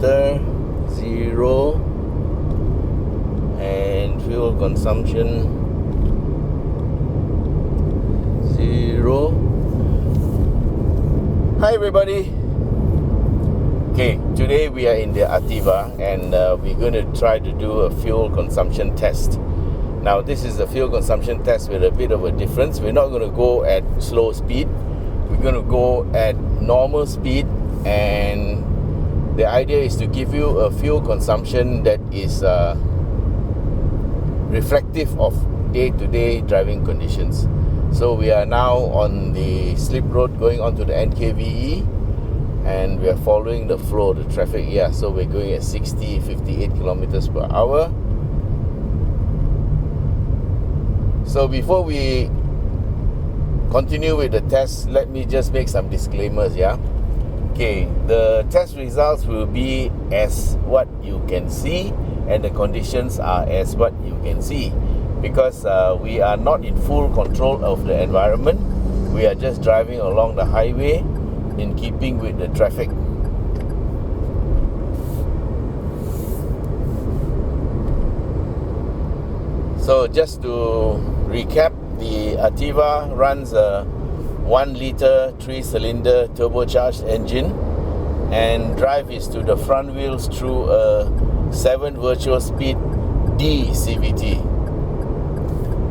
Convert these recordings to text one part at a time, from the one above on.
speedometer 0, and fuel consumption 0. Hi everybody. Okay, today we are in the Ativa, and we're going to try to do a fuel consumption test. Now this is a fuel consumption test with a bit of a difference. We're not going to go at slow speed. We're going to go at normal speed, and the idea is to give you a fuel consumption that is reflective of day-to-day driving conditions. So we are now on the slip road going onto the NKVE, and we are following the flow of the traffic. Yeah, so we're going at 58 kilometers per hour. So before we continue with the test, let me just make some disclaimers, yeah? Okay, the test results will be as what you can see, and the conditions are as what you can see, because we are not in full control of the environment. We are just driving along the highway in keeping with the traffic. So just to recap, the Ativa runs a 1 litre 3-cylinder turbocharged engine, and drive is to the front wheels through a 7 virtual speed D CVT,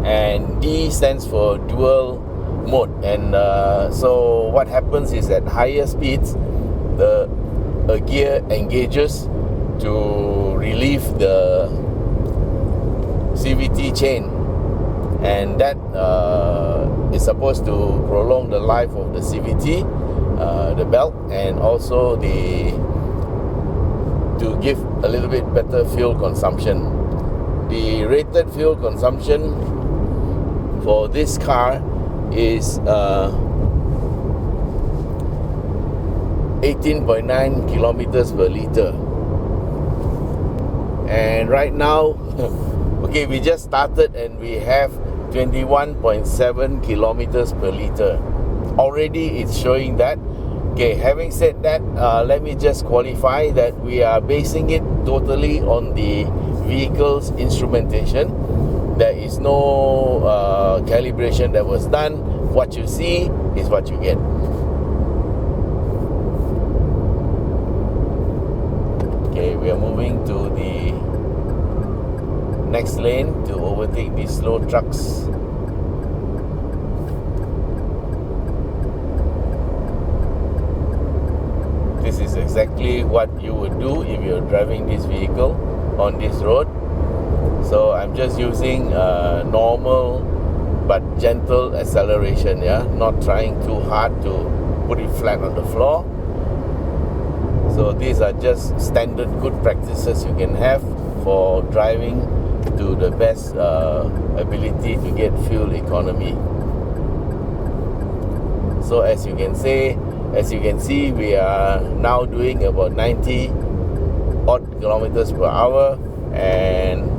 and D stands for dual mode. And so what happens is at higher speeds, a gear engages to relieve the CVT chain, and that is supposed to prolong the life of the CVT, the belt, and also to give a little bit better fuel consumption. The rated fuel consumption for this car is 18.9 kilometers per litre. And right now, okay, we just started and we have 21.7 kilometers per litre. Already it's showing that. Okay, having said that, let me just qualify that we are basing it totally on the vehicle's instrumentation. There is no calibration that was done. What you see is what you get. Okay, we are moving to the next lane to overtake these slow trucks. This is exactly what you would do if you're driving this vehicle on this road. So I'm just using normal but gentle acceleration, yeah, not trying too hard to put it flat on the floor. So these are just standard good practices you can have for driving to the best ability to get fuel economy. So as you can see, we are now doing about 90 odd kilometers per hour, and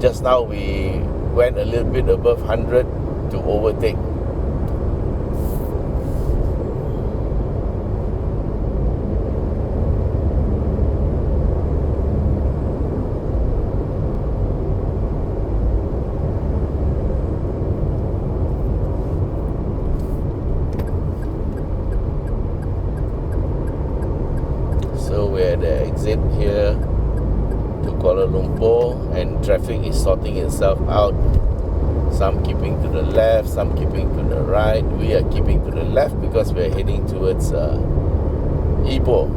just now we went a little bit above 100 to overtake. So we're at the exit here to Kuala Lumpur, and traffic is sorting itself out. Some keeping to the left, some keeping to the right. We are keeping to the left because we're heading towards Ipoh.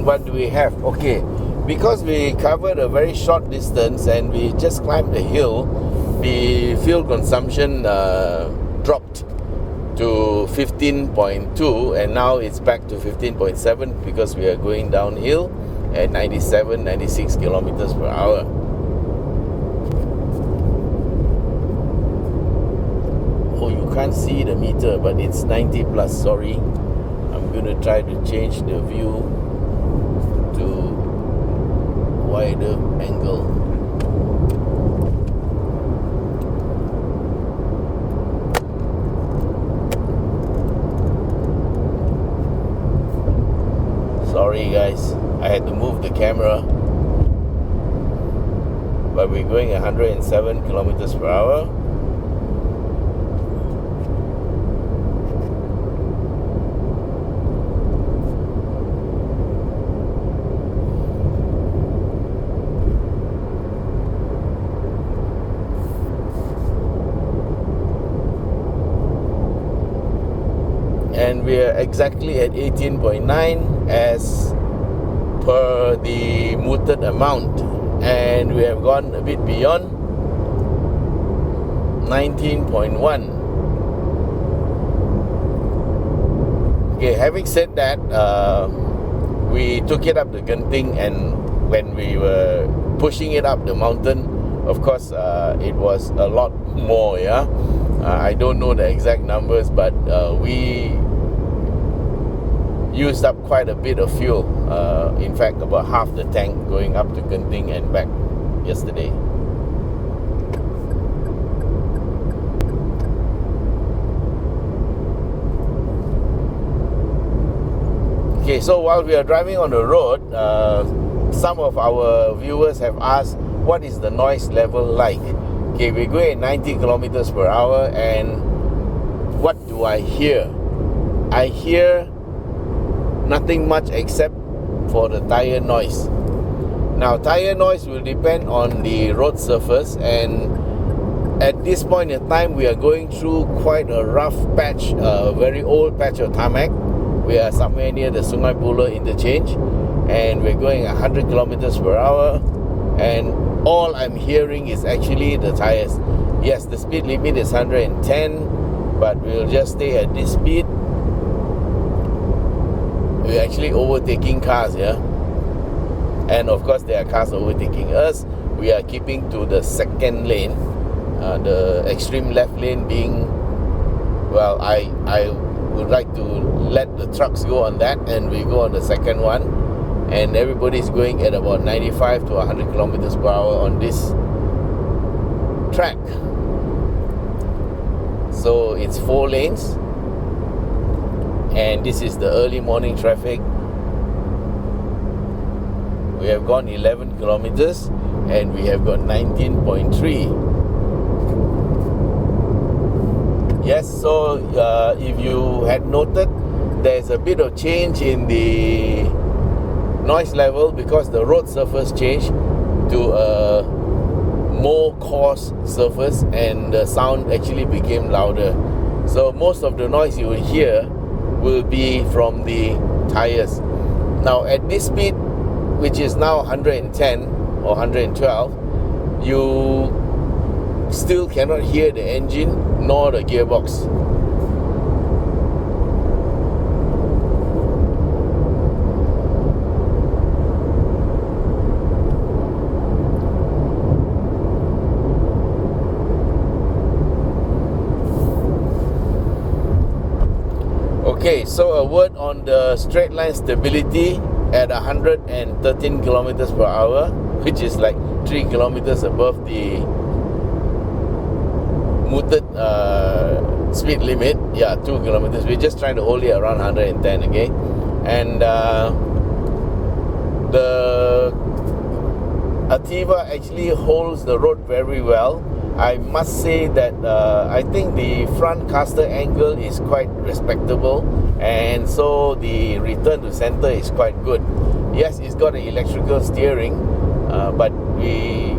And what do we have? Okay, because we covered a very short distance and we just climbed the hill, the fuel consumption dropped to 15.2, and now it's back to 15.7 because we are going downhill at 96 kilometers per hour. Oh, you can't see the meter, but it's 90 plus. Sorry, I'm going to try to change the view to wider angle. Sorry guys, I had to move the camera, but we're going 107 kilometers per hour. And we are exactly at 18.9 as per the mooted amount, and we have gone a bit beyond 19.1. Okay, having said that, we took it up the Genting, and when we were pushing it up the mountain, of course it was a lot more, yeah. I don't know the exact numbers, but we used up quite a bit of fuel. In fact, about half the tank going up to Genting and back yesterday. Okay, so while we are driving on the road, some of our viewers have asked, what is the noise level like? Okay, we're going at 90 kilometers per hour, and what do I hear? I hear nothing much except for the tire noise. Now, tire noise will depend on the road surface, and at this point in time, we are going through quite a rough patch, a very old patch of tarmac. We are somewhere near the Sungai Buloh interchange, and we're going 100 kilometers per hour, and all I'm hearing is actually the tires. Yes, the speed limit is 110, but we'll just stay at this speed. We're actually overtaking cars, yeah, and of course there are cars overtaking us. We are keeping to the second lane, the extreme left lane being, well, I would like to let the trucks go on that, and we go on the second one, and everybody's going at about 95 to 100 kilometers per hour on this track. So it's 4 lanes, and this is the early morning traffic. We have gone 11 kilometers and we have got 19.3. Yes, so if you had noted, there's a bit of change in the noise level because the road surface changed to a more coarse surface, and the sound actually became louder. So most of the noise you will hear will be from the tires. Now at this speed, which is now 110 or 112, you still cannot hear the engine nor the gearbox. Okay, so a word on the straight line stability at 113 kilometers per hour, which is like 3 kilometers above the mooted speed limit. Yeah, 2 kilometers. We're just trying to hold it around 110 again. And the Ativa actually holds the road very well. I must say that I think the front caster angle is quite respectable, and so the return to center is quite good. Yes, it's got an electrical steering, but we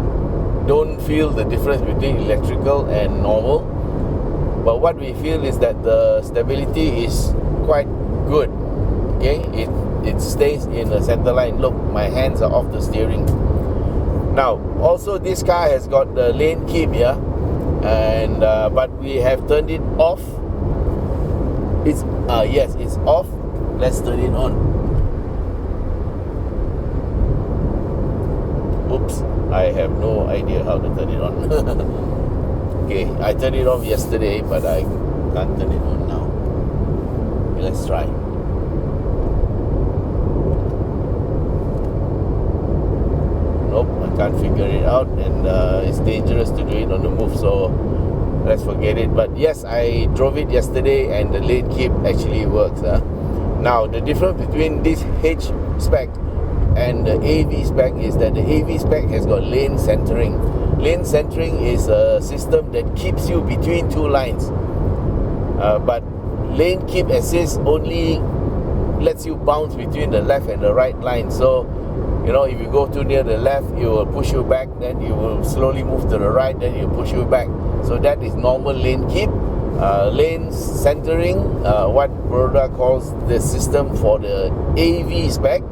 don't feel the difference between electrical and normal. But what we feel is that the stability is quite good. Okay, it stays in the center line. Look, my hands are off the steering. Now, also this car has got the lane keep here, and but we have turned it off. It's yes, it's off. Let's turn it on. Oops, I have no idea how to turn it on. Okay, I turned it off yesterday, but I can't turn it on now. Okay, let's try. Nope, I can't figure it out, and it's dangerous to do it on the move, so let's forget it. But yes, I drove it yesterday, and the lane keep actually works. Now, the difference between this H spec and the AV spec is that the AV spec has got lane centering. Lane centering is a system that keeps you between two lines, but lane keep assist only lets you bounce between the left and the right line. So, you know, if you go too near the left, it will push you back, then you will slowly move to the right, then it will push you back. So that is normal lane keep. Lane centering, what Perodua calls the system for the AV spec,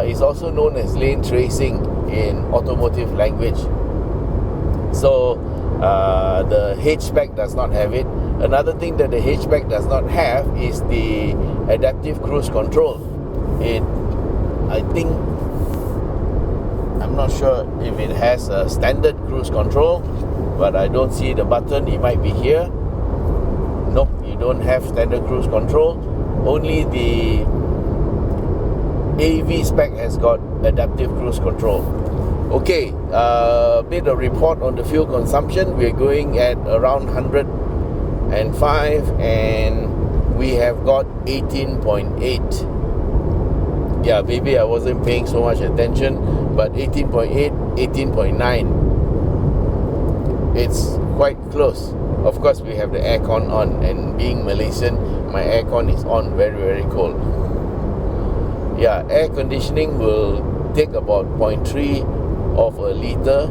is also known as lane tracing in automotive language. So the H-spec does not have it. Another thing that the H-spec does not have is the adaptive cruise control. I'm not sure if it has a standard cruise control, but I don't see the button. It might be here. Nope, you don't have standard cruise control. Only the AV spec has got adaptive cruise control. Okay, a bit of report on the fuel consumption. We're going at around 105, and we have got 18.8. Yeah, maybe I wasn't paying so much attention, but 18.8, 18.9. It's quite close. Of course, we have the aircon on, and being Malaysian, my aircon is on, very, very cold. Yeah, air conditioning will take about 0.3 of a litre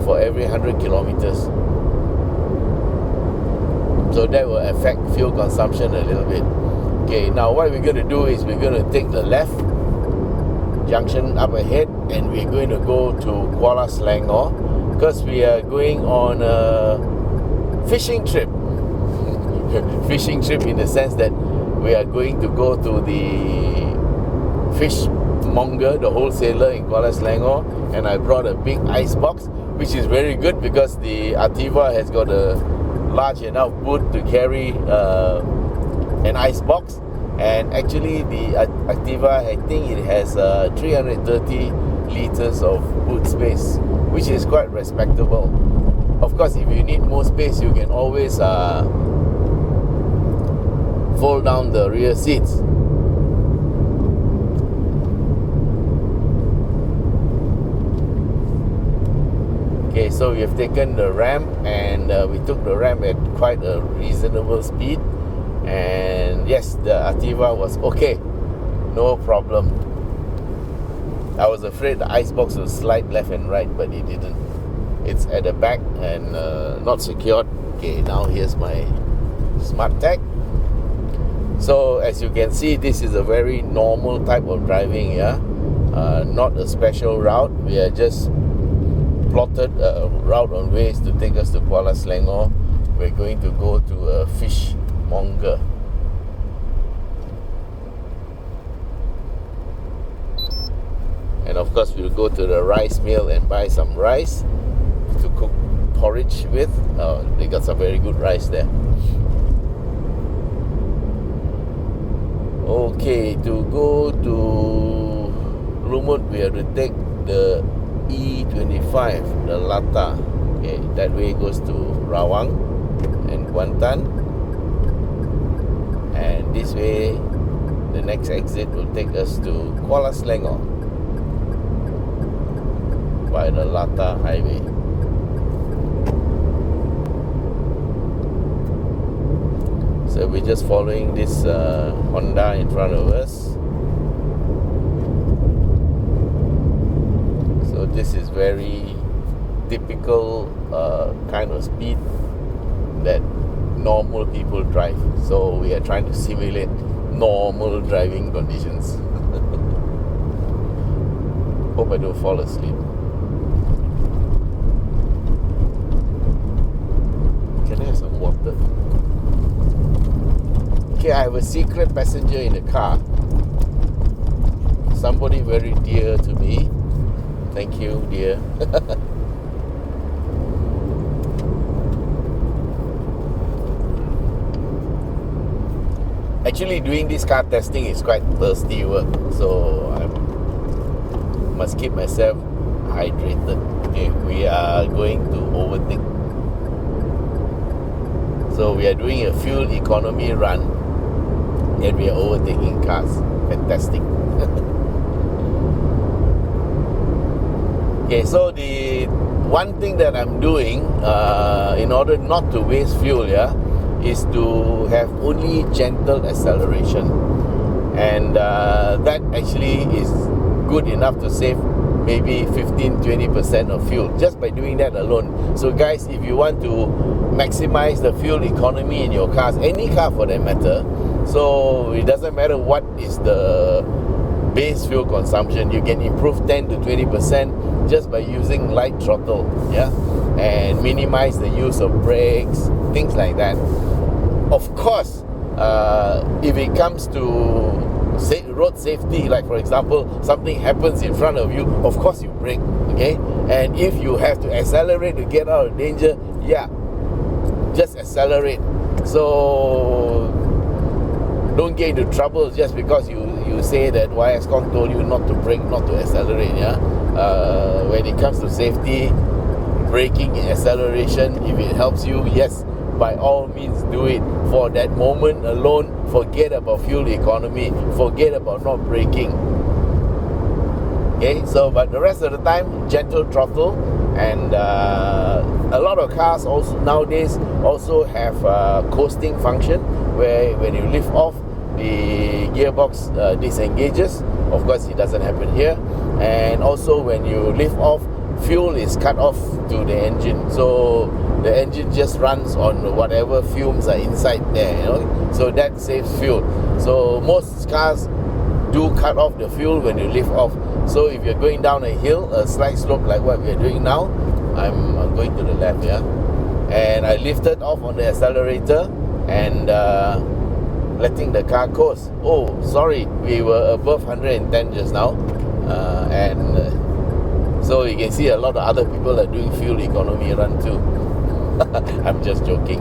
for every 100 kilometers. So that will affect fuel consumption a little bit. Okay, now what we're going to do is we're going to take the left junction up ahead, and we're going to go to Kuala Selangor, because we are going on a fishing trip. Fishing trip in the sense that we are going to go to the fishmonger, the wholesaler in Kuala Selangor, and I brought a big ice box, which is very good because the Ativa has got a large enough boot to carry an ice box. And actually the Ativa, I think it has 330 litres of boot space, which is quite respectable. Of course, if you need more space, you can always fold down the rear seats. Okay, so we have taken the ramp, and we took the ramp at quite a reasonable speed. And yes, the Ativa was okay, no problem. I was afraid the icebox would slide left and right, but it didn't. It's at the back and not secured. Okay, now here's my smart tag. So as you can see, this is a very normal type of driving here. Not a special route. We are just plotted a route on Waze to take us to Kuala Selangor. We're going to go to a fishmonger. And of course, we'll go to the rice mill and buy some rice to cook porridge with. They got some very good rice there. Okay, to go to Lumut, we have to take the E25, the Lata. Okay, that way goes to Rawang and Kuantan. And this way, the next exit will take us to Kuala Selangor by the Lata Highway. So we're just following this Honda in front of us. So this is very typical kind of speed that normal people drive. So we are trying to simulate normal driving conditions. Hope I don't fall asleep. Can I have some water? Okay, I have a secret passenger in the car. Somebody very dear to me. Thank you, dear. Actually, doing this car testing is quite thirsty work, so I must keep myself hydrated. Okay, we are going to overtake. So we are doing a fuel economy run, and we are overtaking cars. Fantastic. Okay, so the one thing that I'm doing in order not to waste fuel, is to have only gentle acceleration, and that actually is good enough to save maybe 15-20% of fuel just by doing that alone. So guys, if you want to maximize the fuel economy in your cars, any car for that matter, so it doesn't matter what is the base fuel consumption, you can improve 10-20% just by using light throttle, and minimize the use of brakes, things like that. Of course, if it comes to road safety, like for example, something happens in front of you, of course you brake, okay? And if you have to accelerate to get out of danger, just accelerate. So don't get into trouble just because you say that YSCOM told you not to brake, not to accelerate, when it comes to safety, braking and acceleration, if it helps you, yes, by all means do it. For that moment alone, forget about fuel economy, forget about not braking. Okay, so but the rest of the time, gentle throttle, and a lot of cars also nowadays also have coasting function, where when you lift off, the gearbox disengages. Of course, it doesn't happen here. And also when you lift off, fuel is cut off to the engine, so the engine just runs on whatever fumes are inside there, so that saves fuel. So most cars do cut off the fuel when you lift off. So if you're going down a hill, a slight slope like what we're doing now, I'm going to the left, and I lifted off on the accelerator and letting the car coast. Oh, sorry, we were above 110 just now, so you can see a lot of other people are doing fuel economy run too. I'm just joking.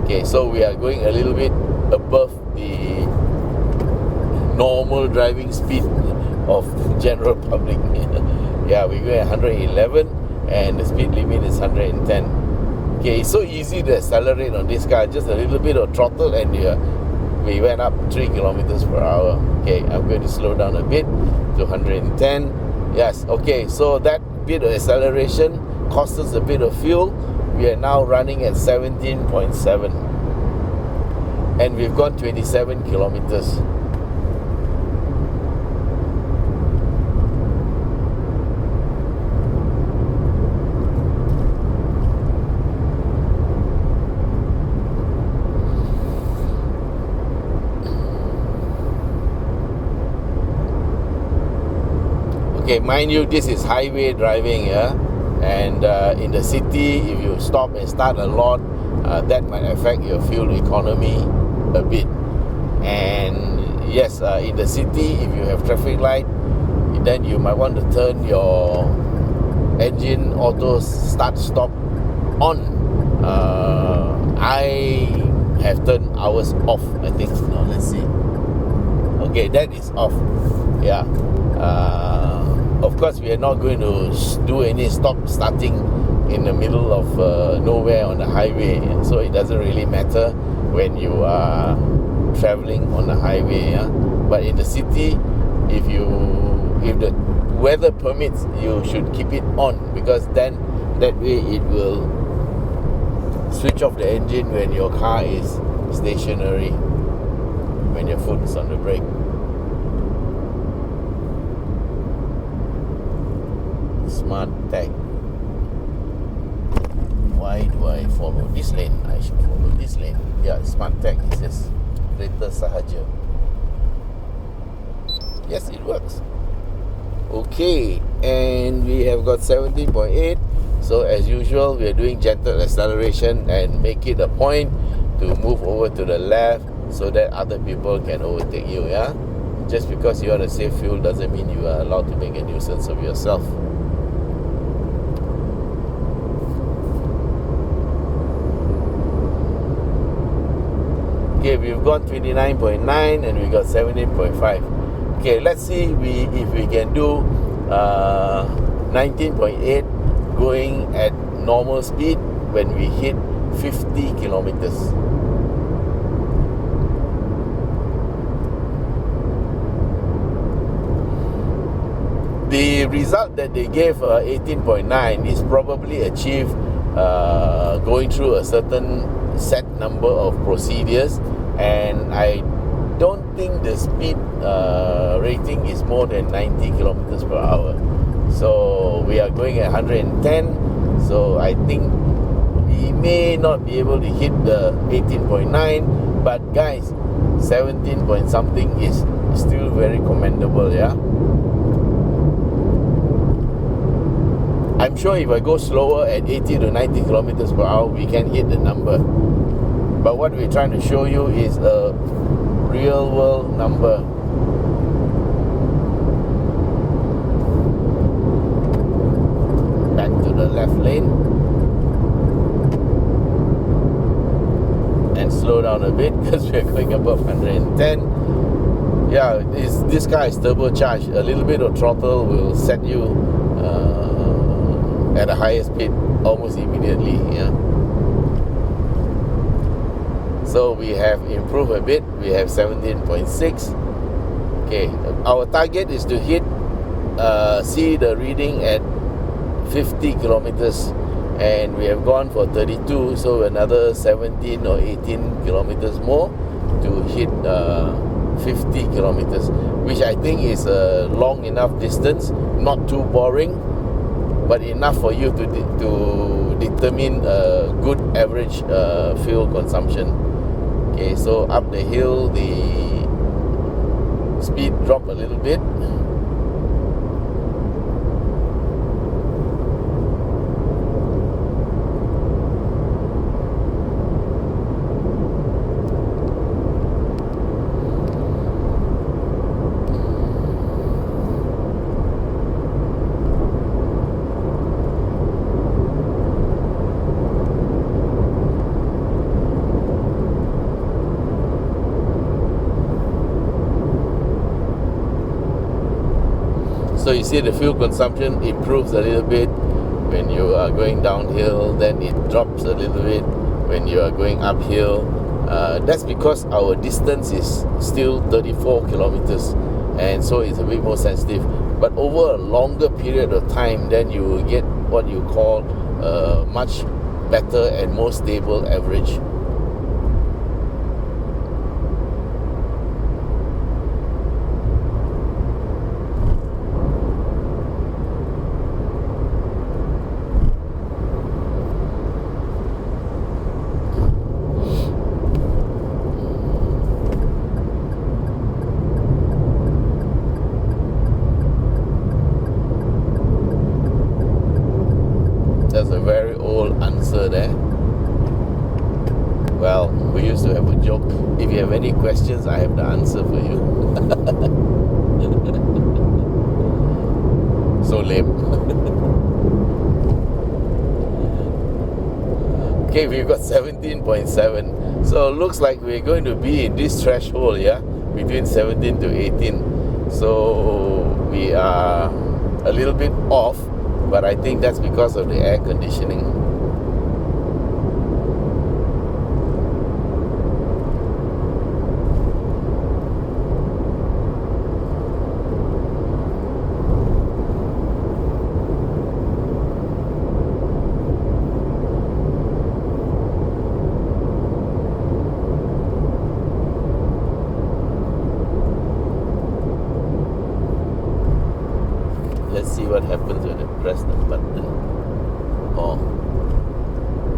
Okay, so we are going a little bit above the normal driving speed of general public. We're going at 111 and the speed limit is 110. Okay, it's so easy to accelerate on this car, just a little bit of throttle and we went up 3 kilometers per hour. Okay, I'm going to slow down a bit to 110. Yes, okay, so that bit of acceleration cost us a bit of fuel. We are now running at 17.7 and we've gone 27 kilometers. Okay, mind you, this is highway driving, and in the city, if you stop and start a lot, that might affect your fuel economy a bit. And yes, in the city, if you have traffic light, then you might want to turn your engine auto start stop on. I have turned ours off, I think. No, let's see. Okay, that is off. Of course, we are not going to do any stop starting in the middle of nowhere on the highway, so it doesn't really matter when you are traveling on the highway. But in the city, if the weather permits, you should keep it on, because then that way it will switch off the engine when your car is stationary, when your foot is on the brake. Smart tag. Why do I follow this lane? I should follow this lane. Smart tag. It says litre sahaja. Yes, it works. Okay, and we have got 17.8. So as usual, we are doing gentle acceleration and make it a point to move over to the left so that other people can overtake you, yeah? Just because you want to save fuel doesn't mean you are allowed to make a nuisance of yourself. Okay, we've got 29.9 and we got 17.5. Okay, let's see if we can do 19.8 going at normal speed when we hit 50 kilometers. The result that they gave 18.9 is probably achieved going through a certain set number of procedures, and I don't think the speed rating is more than 90 kilometers per hour. So we are going at 110, so I think we may not be able to hit the 18.9, but guys, 17 point something is still very commendable, yeah? I'm sure if I go slower at 80 to 90 kilometers per hour, we can hit the number. But what we're trying to show you is a real world number. Back to the left lane. And slow down a bit because we're going above 110. Yeah, this car is turbocharged. A little bit of throttle will set you at a higher speed almost immediately, yeah. So we have improved a bit. We have 17.6. Okay, our target is to hit see the reading at 50 kilometers, and we have gone for 32, so another 17 or 18 kilometers more to hit 50 kilometers, which I think is a long enough distance, not too boring, but enough for you to determine a good average fuel consumption. Okay, so up the hill, the speed dropped a little bit. So you see the fuel consumption improves a little bit when you are going downhill, then it drops a little bit when you are going uphill. That's because our distance is still 34 kilometers, and so it's a bit more sensitive. But over a longer period of time, then you will get what you call a much better and more stable average. That's a very old answer there. Well, we used to have a joke. If you have any questions, I have the answer for you. So lame. Okay, we've got 17.7. So it looks like we're going to be in this threshold, yeah, between 17 to 18. So we are a little bit off, but I think that's because of the air conditioning. Let's see what happens when I press the button. Oh,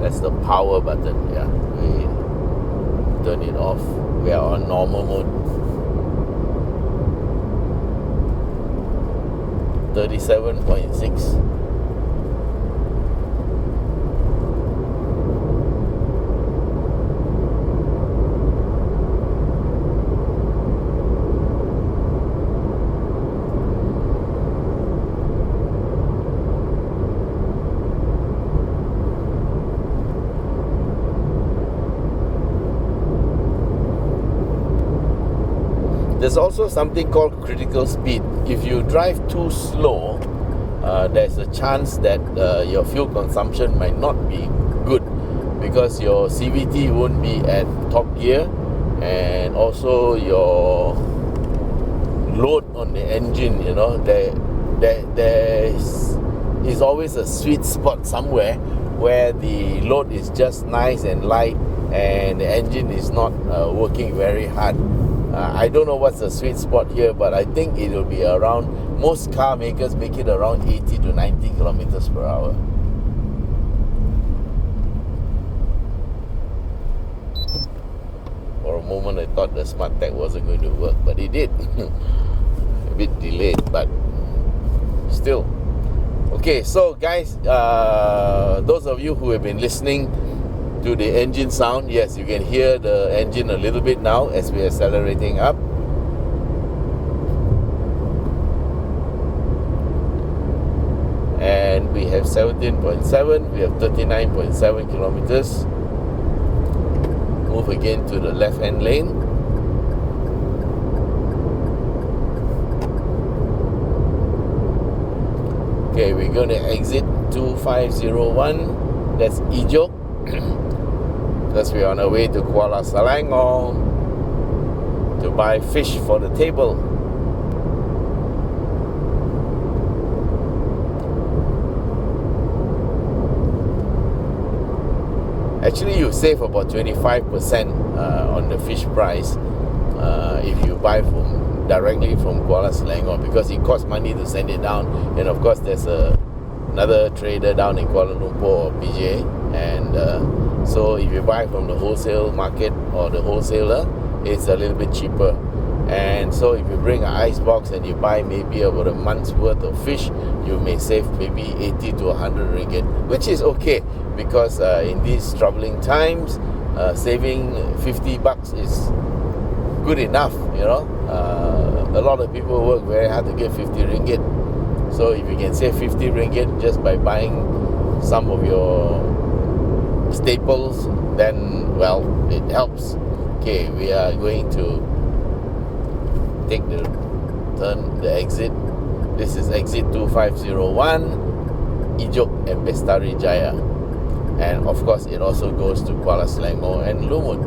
that's the power button. Yeah, we turn it off. We are on normal mode. 37.6. There's also something called critical speed. If you drive too slow, there's a chance that your fuel consumption might not be good, because your CVT won't be at top gear, and also your load on the engine, there is always a sweet spot somewhere where the load is just nice and light and the engine is not working very hard. I don't know what's the sweet spot here, but I think it will be around, most car makers make it around 80 to 90 kilometers per hour. For a moment I thought the smart tag wasn't going to work, but it did. A bit delayed, but still. Okay, so guys, those of you who have been listening to the engine sound, yes, you can hear the engine a little bit now as we're accelerating up. And we have 17.7, we have 39.7 kilometers. Move again to the left hand lane. Okay, we're going to exit 2501. That's Ijo. Because we're on our way to Kuala Selangor to buy fish for the table. Actually, you save about 25% on the fish price if you buy directly from Kuala Selangor, because it costs money to send it down, and of course there's another trader down in Kuala Lumpur or PJ, and so if you buy from the wholesale market or the wholesaler, it's a little bit cheaper. And so if you bring an ice box and you buy maybe about a month's worth of fish, you may save maybe 80 to 100 ringgit, which is okay, because in these troubling times, saving 50 bucks is good enough, a lot of people work very hard to get 50 ringgit. So if you can save 50 ringgit just by buying some of your staples, then, well, it helps. Okay, we are going to take the turn, the exit. This is exit 2501, Ijuk and Bestari Jaya. And of course, it also goes to Kuala Selangor and Lumut.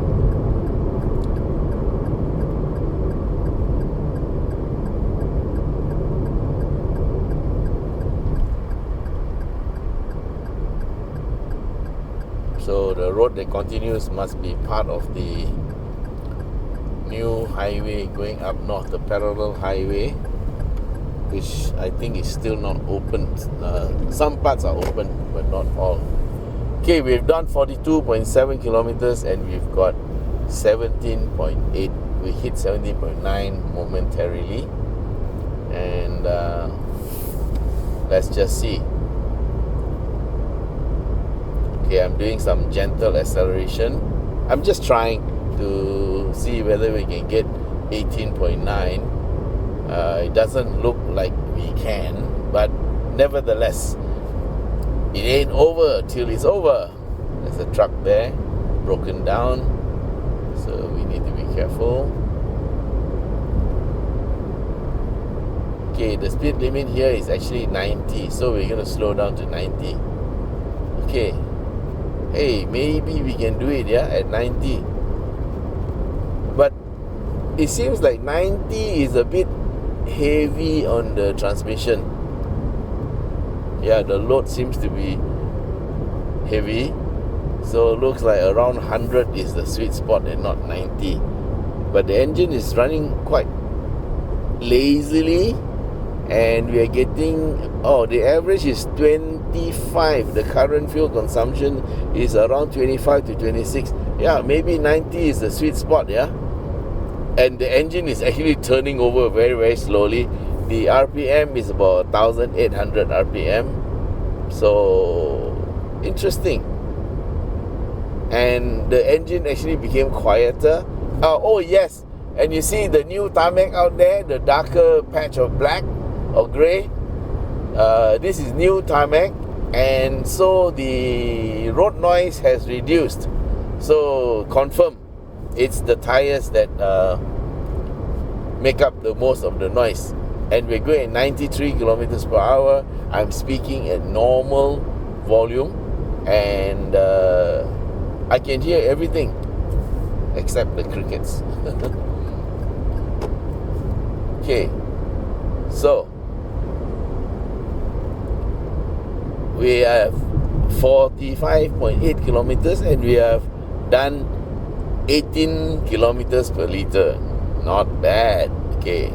So the road that continues must be part of the new highway going up north, the parallel highway, which I think is still not open. Some parts are open, but not all. Okay, we've done 42.7 kilometers and we've got 17.8. We hit 17.9 momentarily. And let's just see. Okay, I'm doing some gentle acceleration. I'm just trying to see whether we can get 18.9. It doesn't look like we can, but nevertheless, it ain't over till it's over. There's a truck there, broken down, so we need to be careful. Okay, the speed limit here is actually 90, so we're going to slow down to 90. Okay, hey, maybe we can do it, at 90. But it seems like 90 is a bit heavy on the transmission. Yeah, the load seems to be heavy, so it looks like around 100 is the sweet spot and not 90. But the engine is running quite lazily, and we are getting, the average is 25. The current fuel consumption is around 25 to 26. Yeah, maybe 90 is the sweet spot, and the engine is actually turning over very, very slowly. the RPM is about 1800 RPM. So interesting. And the engine actually became quieter. Oh yes, and you see the new tarmac out there, the darker patch of black or grey. This is new tarmac, and so the road noise has reduced. So confirm, it's the tires that make up the most of the noise. And we're going at 93 kilometers per hour. I'm speaking at normal volume, and I can hear everything except the crickets. Okay, so we have 45.8 kilometers and we have done 18 kilometers per litre. Not bad. Okay,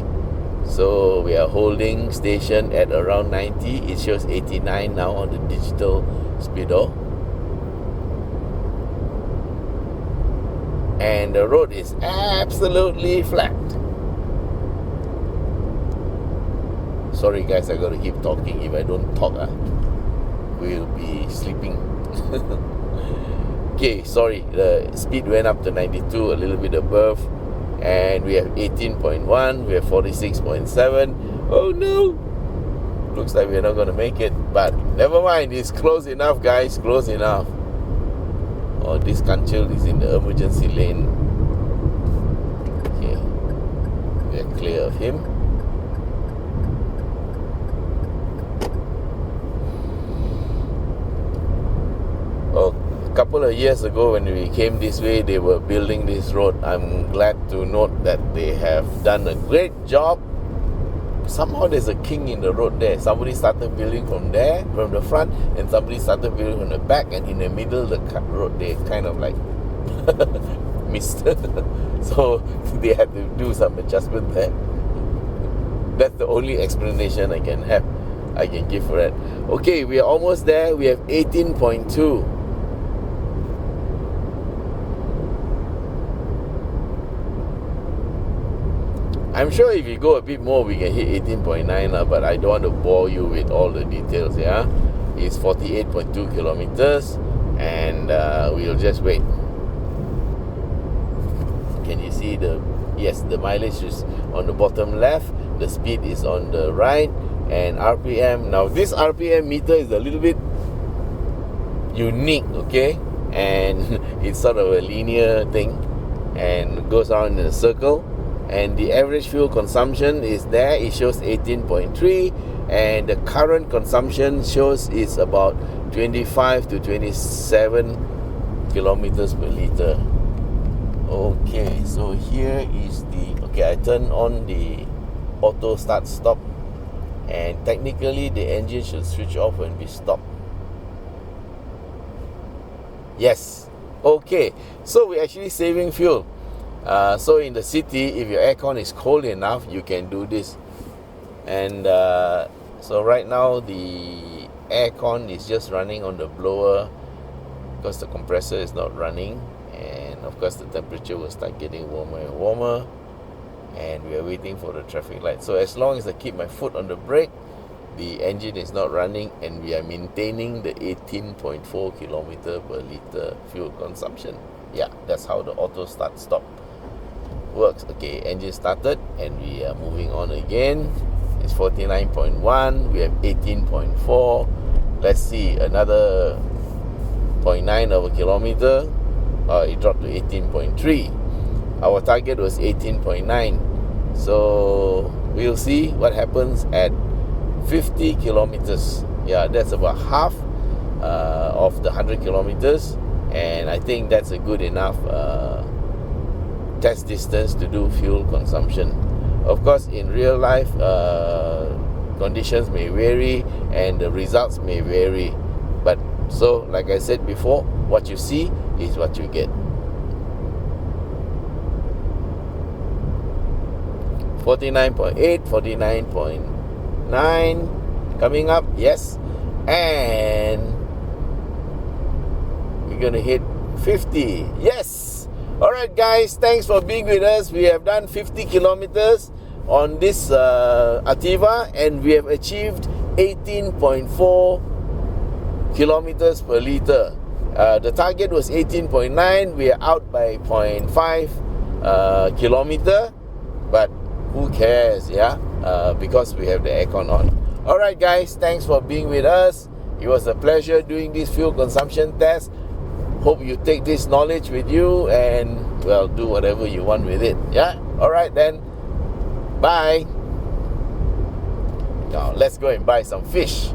so we are holding station at around 90. It shows 89 now on the digital speedo. And the road is absolutely flat. Sorry guys, I gotta keep talking. If I don't talk, we'll be sleeping. Okay, sorry, the speed went up to 92, a little bit above. And we have 18.1, we have 46.7. Oh no, looks like we're not gonna make it, but never mind, it's close enough guys, close enough. Oh, this Kanchil is in the emergency lane. Okay, we are clear of him. Oh, a couple of years ago when we came this way, they were building this road. I'm glad to note that they have done a great job. Somehow there's a king in the road there. Somebody started building from there, from the front, and somebody started building from the back, and in the middle the road they kind of like missed. So they had to do some adjustment there. That's the only explanation I can give for it. Okay, we are almost there. We have 18.2. I'm sure if you go a bit more, we can hit 18.9, but I don't want to bore you with all the details, yeah? It's 48.2 kilometers, and we'll just wait. Can you see yes, the mileage is on the bottom left, the speed is on the right, and RPM. Now, this RPM meter is a little bit unique, okay? And it's sort of a linear thing, and goes around in a circle. And the average fuel consumption is there. It shows 18.3, and the current consumption shows it's about 25 to 27 kilometers per litre. Okay, so here is I turn on the auto start stop, and technically the engine should switch off when we stop. Yes. Okay, so we're actually saving fuel. So in the city, if your aircon is cold enough, you can do this. And so right now the aircon is just running on the blower because the compressor is not running, and of course the temperature will start getting warmer and warmer, and we are waiting for the traffic light. So as long as I keep my foot on the brake, the engine is not running, and we are maintaining the 18.4 kilometer per litre fuel consumption. Yeah, that's how the auto start stop works. Okay, engine started, and we are moving on again. It's 49.1, we have 18.4. Let's see, another 0.9 of a kilometer. It dropped to 18.3. Our target was 18.9. So we'll see what happens at 50 kilometers. Yeah, that's about half of the 100 kilometers, and I think that's a good enough test distance to do fuel consumption. Of course, in real life, conditions may vary and the results may vary, but so like I said before, what you see is what you get. 49.8, 49.9 coming up, yes, and we're gonna hit 50. Yes. Alright guys, thanks for being with us. We have done 50 kilometers. on this Ativa, and we have achieved 18.4 kilometers per litre. The target was 18.9. We are out by 0.5 kilometer, but who cares, yeah? Because we have the aircon on. Alright guys, thanks for being with us. It was a pleasure doing this fuel consumption test. Hope you take this knowledge with you and, well, do whatever you want with it. Yeah? Alright then. Bye. Now let's go and buy some fish.